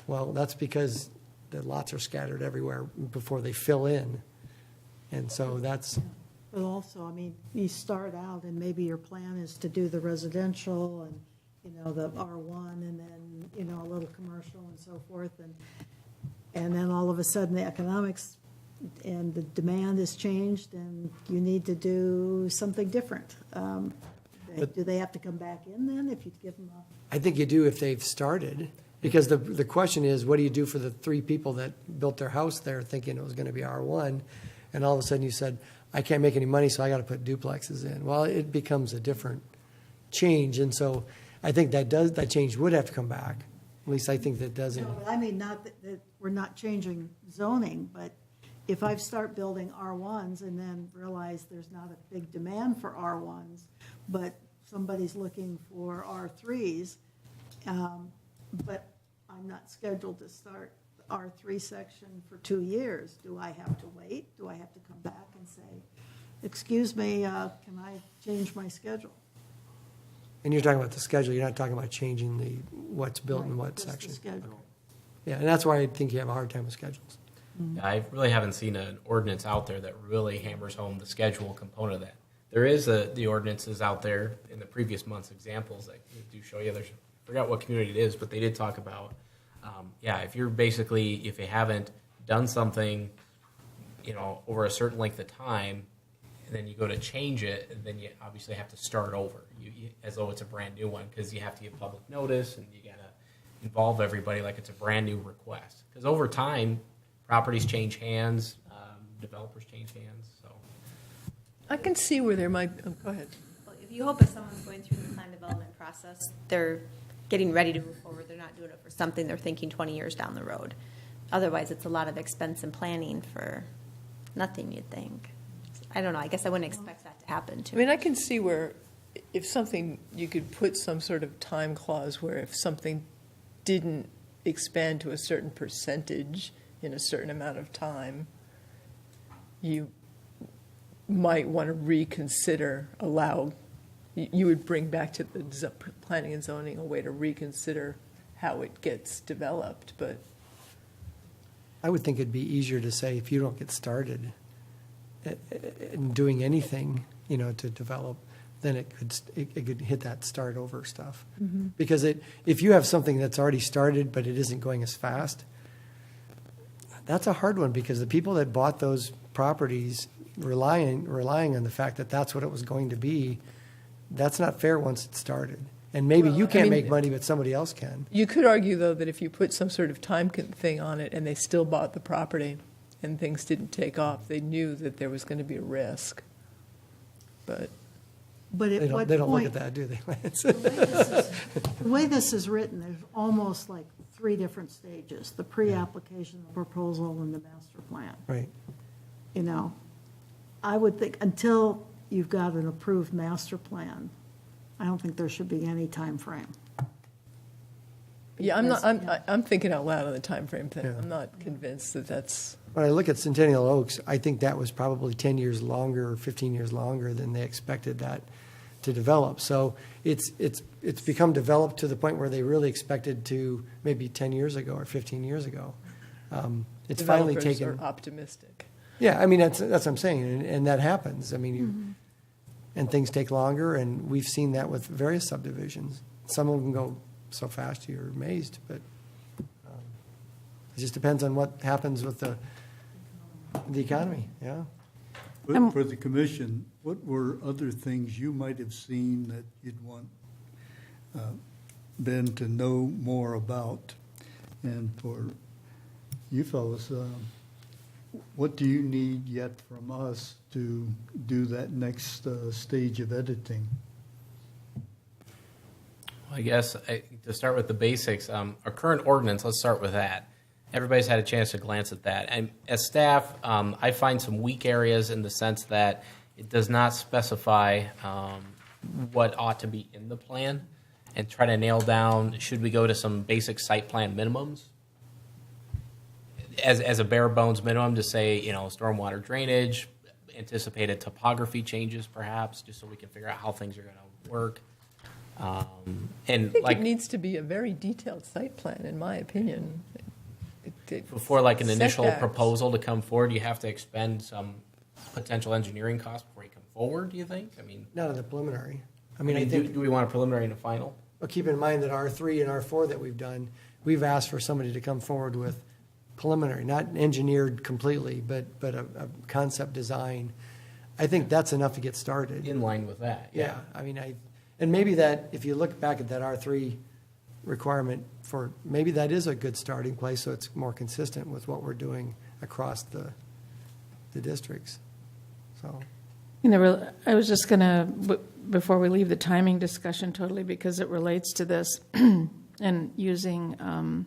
Well, that's because the lots are scattered everywhere before they fill in. And so that's, But also, you start out and maybe your plan is to do the residential and, the R1 and then, a little commercial and so forth. And then all of a sudden the economics and the demand has changed and you need to do something different. Do they have to come back in then if you give them a? I think you do if they've started. Because the question is, what do you do for the 3 people that built their house there thinking it was going to be R1, and all of a sudden you said, I can't make any money, so I got to put duplexes in. Well, it becomes a different change, and so I think that change would have to come back. At least I think that doesn't. No, but not that we're not changing zoning, but if I start building R1s and then realize there's not a big demand for R1s, but somebody's looking for R3s, but I'm not scheduled to start the R3 section for 2 years, do I have to wait? Do I have to come back and say, excuse me, can I change my schedule? And you're talking about the schedule, you're not talking about changing what's built in Right, what just the section. schedule. Yeah, and that's why I think you have a hard time with schedules. I really haven't seen an ordinance out there that really hammers home the schedule component of that. There is the ordinances out there in the previous month's examples that do show you. I forgot what community it is, but they did talk about, if you haven't done something, over a certain length of time, and then you go to change it, and then you obviously have to start over, as though it's a brand new one, because you have to give public notice, and you got to involve everybody like it's a brand new request. Because over time, properties change hands, developers change hands, so. I can see where there might, go ahead. Well, if you hope if someone's going through the plan development process, they're getting ready to move forward, they're not doing it for something they're thinking 20 years down the road. Otherwise, it's a lot of expense and planning for nothing, you'd think. I don't know, I guess I wouldn't expect that to happen I too. mean, I can see where if something, you could put some sort of time clause where if something didn't expand to a certain percentage in a certain amount of time, you might want to reconsider, you would bring back to the planning and zoning a way to reconsider how it gets developed, but I would think it'd be easier to say if you don't get started in doing anything, to develop, then it could hit that start over stuff. Because if you have something that's already started but it isn't going as fast, that's a hard one because the people that bought those properties relying on the fact that that's what it was going to be, that's not fair once it started. And maybe you can't make money, but somebody else can. you could argue, though, that if you put some sort of time thing on it and they still bought the property and things didn't take off, they knew that there was going to be a risk. but But at what They don't look point, at that, do they, Lance? the way this is written, there's almost like 3 different stages: the pre-application, the proposal, and the master plan. Right. You know, I would think until you've got an approved master plan, I don't think there should be any time frame. yeah, Because, I'm thinking out loud on the time frame thing. Yeah. I'm not convinced that that's, When I look at Centennial Oaks, I think that was probably 10 years longer, or 15 years longer than they expected that to develop. So it's become developed to the point where they really expected to maybe 10 years ago or 15 years ago. It's finally developers taken. are optimistic. Yeah, I mean, that's what I'm saying, and that happens. I mean, and things take longer, and we've seen that with various subdivisions. Some of them go so fast you're amazed, but it just depends on what happens with the economy, yeah. But for the commission, what were other things you might have seen that you'd want Ben to know more about? And for you fellas, what do you need yet from us to do that next stage of editing? Well, I guess to start with the basics, our current ordinance, let's start with that. Everybody's had a chance to glance at that. And as staff, I find some weak areas in the sense that it does not specify what ought to be in the plan and try to nail down, should we go to some basic site plan minimums? As a bare bones minimum to say, stormwater drainage, anticipated topography changes perhaps, just so we can figure out how things are going to work. And I think like it needs to be a very detailed site plan, in my opinion. before like an initial Setbacks. proposal to come forward, you have to expend some potential engineering costs before you come forward, do you think? I mean, Not in the preliminary. I mean, I think, do we want a preliminary and a final? well, keep in mind that R3 and R4 that we've done, we've asked for somebody to come forward with preliminary, not engineered completely, but a concept design. I think that's enough to get started. In line with that, Yeah, I mean, and maybe that, if you look back at that R3 requirement for, maybe that is a good starting place, so it's more consistent with what we're doing across the districts, so. I was just going to, before we leave the timing discussion totally, because it relates to this, and using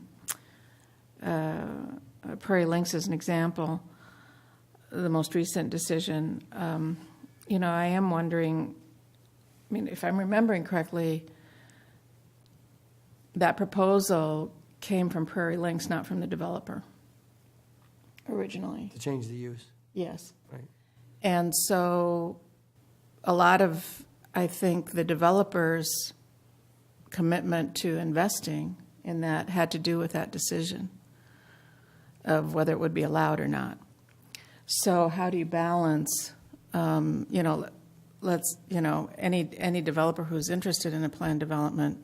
Prairie Links as an example, the most recent decision, I am wondering, I mean, if I'm remembering correctly, that proposal came from Prairie Links, not from the developer originally. To change the use, Yes. right? And so a lot of, I think, the developer's commitment to investing in that had to do with that decision of whether it would be allowed or not. So how do you balance, any developer who's interested in a planned development,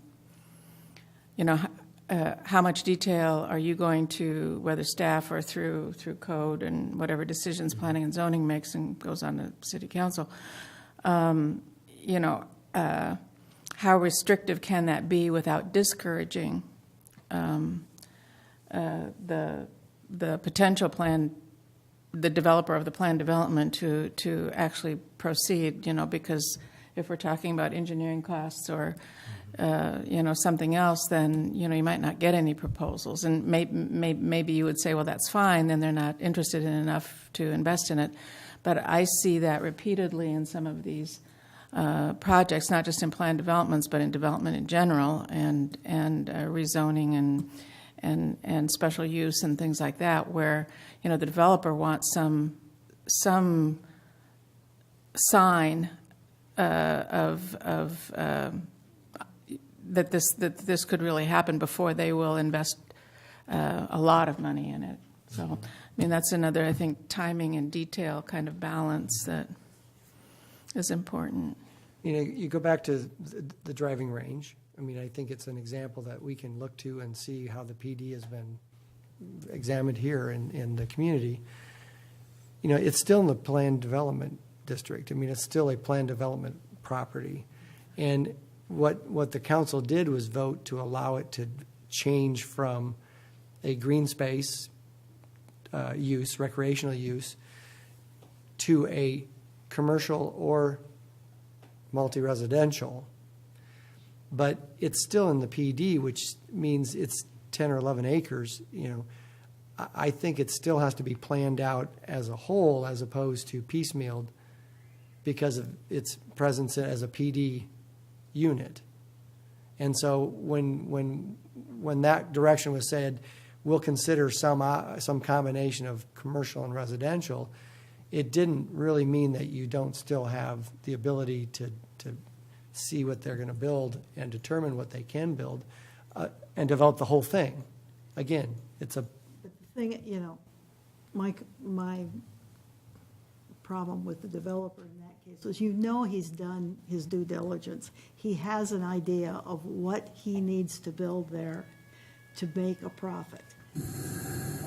how much detail are you going to, whether staff or through code and whatever decisions planning and zoning makes and goes on to city council, how restrictive can that be without discouraging the potential plan, the developer of the planned development to actually proceed, because if we're talking about engineering costs or something else, then, you might not get any proposals. And maybe you would say, well, that's fine, then they're not interested in enough to invest in it. But I see that repeatedly in some of these projects, not just in planned developments, but in development in general, and rezoning and special use and things like that, where, the developer wants some sign that this could really happen before they will invest a lot of money in it. So, that's another, I think, timing and detail kind of balance that is important. You go back to the driving range. I think it's an example that we can look to and see how the PD has been examined here in the community. It's still in the planned development district. It's still a planned development property. And what the council did was vote to allow it to change from a green space use, recreational use, to a commercial or multi-residential, but it's still in the PD, which means it's 10 or 11 acres, I think it still has to be planned out as a whole as opposed to piecemealed because of its presence as a PD unit. And so when that direction was said, we'll consider some combination of commercial and residential, it didn't really mean that you don't still have the ability to see what they're going to build and determine what they can build and develop the whole thing. Again, it's a... But the thing, my problem with the developer in that case was, he's done his due diligence. He has an idea of what he needs to build there to make a profit.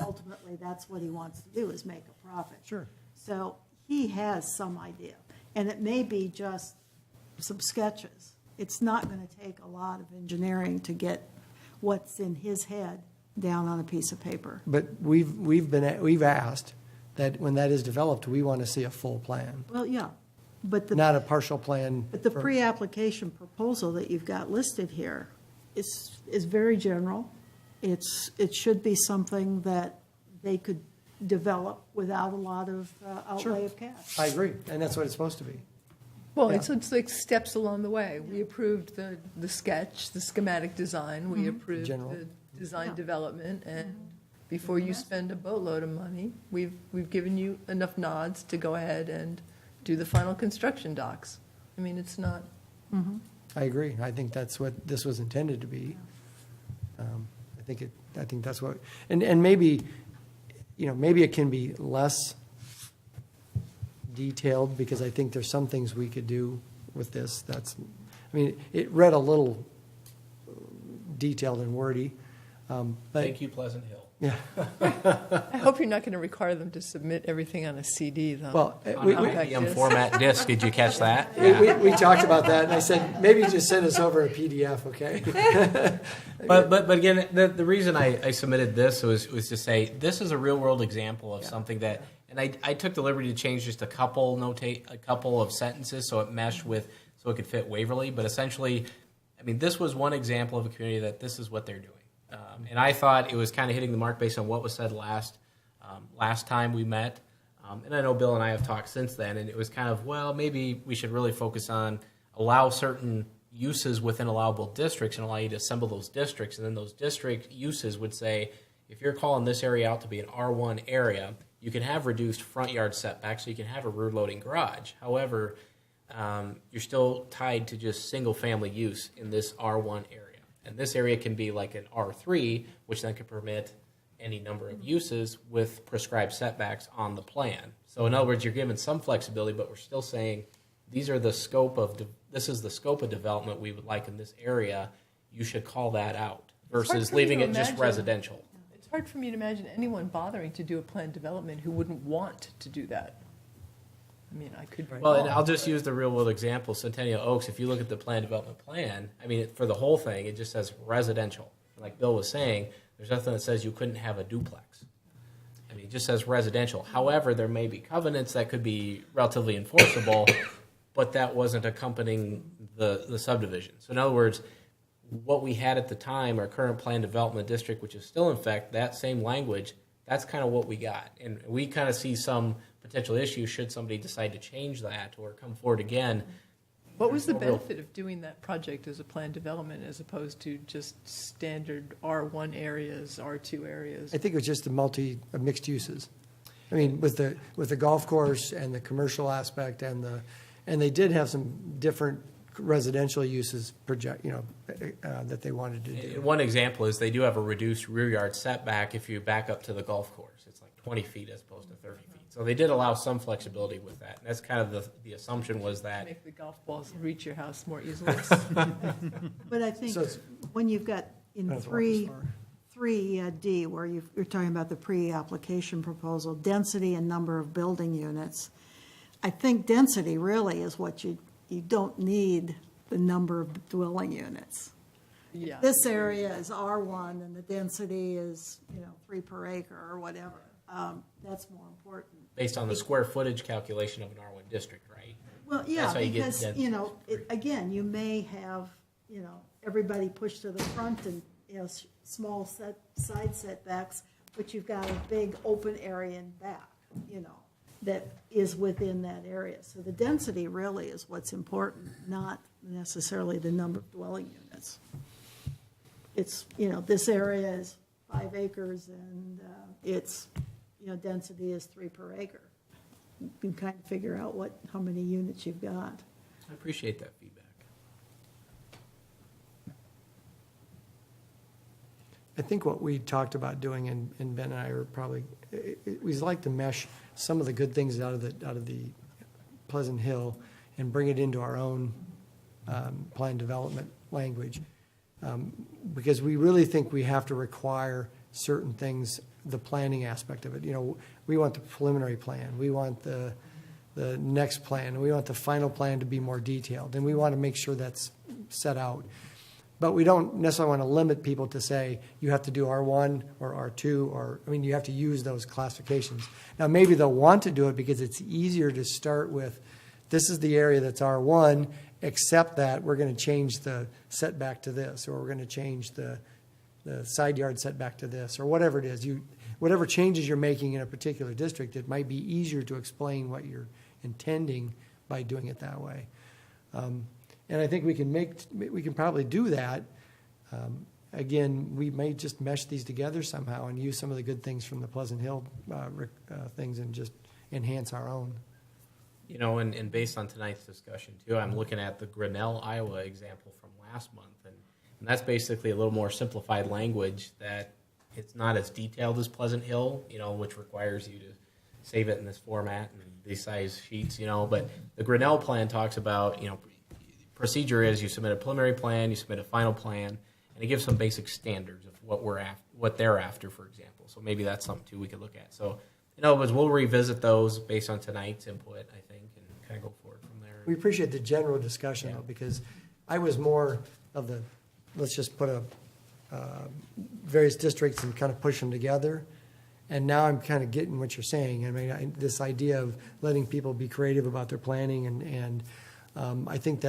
Ultimately, that's what he wants to do, is make a profit. Sure. So he has some idea. And it may be just some sketches. It's not going to take a lot of engineering to get what's in his head down on a piece of paper. But we've asked that when that is developed, we want to see a full plan, Well, yeah, but not a partial plan. But the for- pre-application proposal that you've got listed here is very general. It should be something that they could develop without a lot of outlay of cash. I agree, and that's what it's supposed to be. Well, Yeah. it's like steps along the way. We approved the sketch, the schematic design. We approved General. the design Yeah. development, and before you spend a boatload of money, we've given you enough nods to go ahead and do the final construction docs. I mean, it's not. I agree. I think that's what this was intended to be. I think that's what, and maybe, maybe it can be less detailed, because I think there's some things we could do with this. It read a little detailed and wordy. But Thank you, Pleasant Hill. yeah, I hope you're not going to require them to submit everything on a CD, though. well, On we, an we, IBM format disc, did you catch that? we talked about that, and I said, maybe just send us over a PDF, okay? But again, the reason I submitted this was to say this is a real world example of something that, and I took the liberty to change just a couple of sentences so it meshed with, so it could fit Waverly. But essentially, this was one example of a community that this is what they're doing. And I thought it was kind of hitting the mark based on what was said last time we met. And I know Bill and I have talked since then, and it was kind of, well, maybe we should really focus on allow certain uses within allowable districts and allow you to assemble those districts. And then those district uses would say, if you're calling this area out to be an R1 area, you can have reduced front yard setbacks, so you can have a rear loading garage. However, you're still tied to just single family use in this R1 area. And this area can be like an R3, which then could permit any number of uses with prescribed setbacks on the plan. So in other words, you're given some flexibility, but we're still saying this is the scope of development we would like in this area. You should call that out versus leaving it just residential. It's hard for me to imagine anyone bothering to do a planned development who wouldn't want to do that. I could. Well, and I'll just use the real world example. Centennial Oaks, if you look at the plan development plan, for the whole thing, it just says residential. Like Bill was saying, there's nothing that says you couldn't have a duplex. It just says residential. However, there may be covenants that could be relatively enforceable, but that wasn't accompanying the subdivision. So in other words, what we had at the time, our current plan development district, which is still in effect, that same language, that's kind of what we got. And we kind of see some potential issues should somebody decide to change that or come forward again. What was the There's no real- benefit of doing that project as a planned development as opposed to just standard R1 areas, R2 areas? I think it was just the mixed uses. With the golf course and the commercial aspect and they did have some different residential uses that they wanted to do. One example is they do have a reduced rear yard setback if you back up to the golf course. It's like 20 feet as opposed to 30 feet. So they did allow some flexibility with that. And that's kind of the assumption was that. Make the golf balls reach your house more easily. But I think So it's- when you've got in That's walk as far. 3D, where you're talking about the pre-application proposal, density and number of building units, I think density really is what you don't need the number of dwelling units. Yeah. This area is R1 and the density is, 3 per acre or whatever. That's more important. Based on the square footage calculation of an R1 district, right? Well, yeah, That's how you get because, that- again, you may have, everybody pushed to the front and, small side setbacks, but you've got a big open area in back, that is within that area. So the density really is what's important, not necessarily the number of dwelling units. It's, this area is 5 acres and its, density is 3 per acre. You can kind of figure out how many units you've got. I appreciate that feedback. I think what we talked about doing, and Ben and I are probably, we'd like to mesh some of the good things out of the Pleasant Hill and bring it into our own plan development language, because we really think we have to require certain things, the planning aspect of it. We want the preliminary plan, we want the next plan, we want the final plan to be more detailed, and we want to make sure that's set out. But we don't necessarily want to limit people to say, you have to do R1 or R2, you have to use those classifications. Now, maybe they'll want to do it because it's easier to start with, this is the area that's R1, except that we're going to change the setback to this, or we're going to change the side yard setback to this, or whatever it is. Whatever changes you're making in a particular district, it might be easier to explain what you're intending by doing it that way. And I think we can probably do that. Again, we may just mesh these together somehow and use some of the good things from the Pleasant Hill things and just enhance our own. And based on tonight's discussion too, I'm looking at the Grinnell, Iowa example from last month, and that's basically a little more simplified language that it's not as detailed as Pleasant Hill, which requires you to save it in this format and these size sheets, but the Grinnell plan talks about, procedure is you submit a preliminary plan, you submit a final plan, and it gives some basic standards of what they're after, for example. So maybe that's something too we could look at. So, we'll revisit those based on tonight's input, I think, and kind of go forward from there. We appreciate the general discussion, though, because I was more of the, let's just put various districts and kind of push them together. And now I'm kind of getting what you're saying. This idea of letting people be creative about their planning, and I think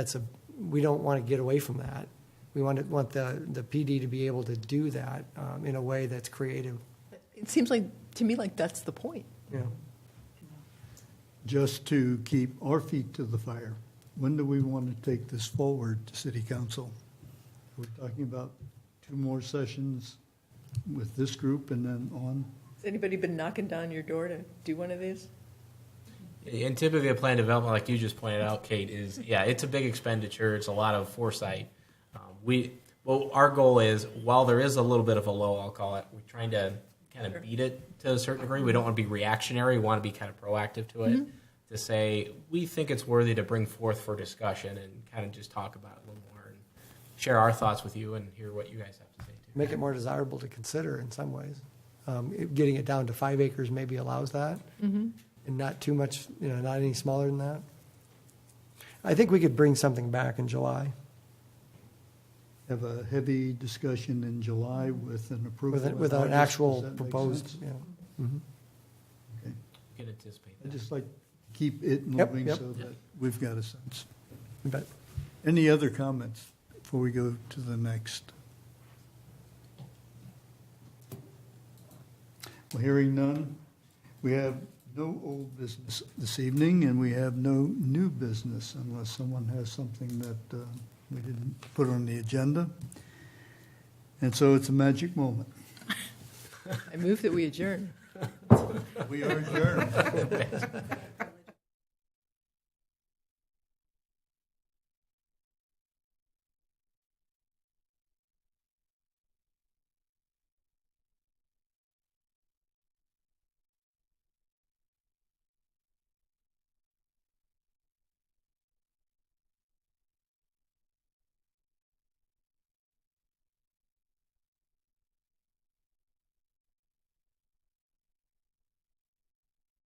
we don't want to get away from that. We want the PD to be able to do that in a way that's creative. It seems to me like that's the point. Yeah. Just to keep our feet to the fire, when do we want to take this forward to City Council? We're talking about 2 more sessions with this group and then on. Has anybody been knocking down your door to do one of these? And typically a plan development, like you just pointed out, Kate, it's a big expenditure. It's a lot of foresight. Our goal is, while there is a little bit of a low, I'll call it, we're trying to kind of beat it to a certain degree. We don't want to be reactionary. We want to be kind of proactive to it, to say, we think it's worthy to bring forth for discussion and kind of just talk about it a little more and share our thoughts with you and hear what you guys have to say too. Make it more desirable to consider in some ways. Getting it down to 5 acres maybe allows that. And not too much, not any smaller than that. I think we could bring something back in July. Have a heavy discussion in July with an approval. With in an August. actual Does that make proposed, sense? yeah. Mhm. Okay. You can anticipate I that. just like to keep it Yep, moving yep. so that we've got a sense. But Any other comments before we go to the next? Well, hearing none, we have no old business this evening, and we have no new business unless someone has something that we didn't put on the agenda. And so it's a magic moment. I move that we adjourn. We are adjourned.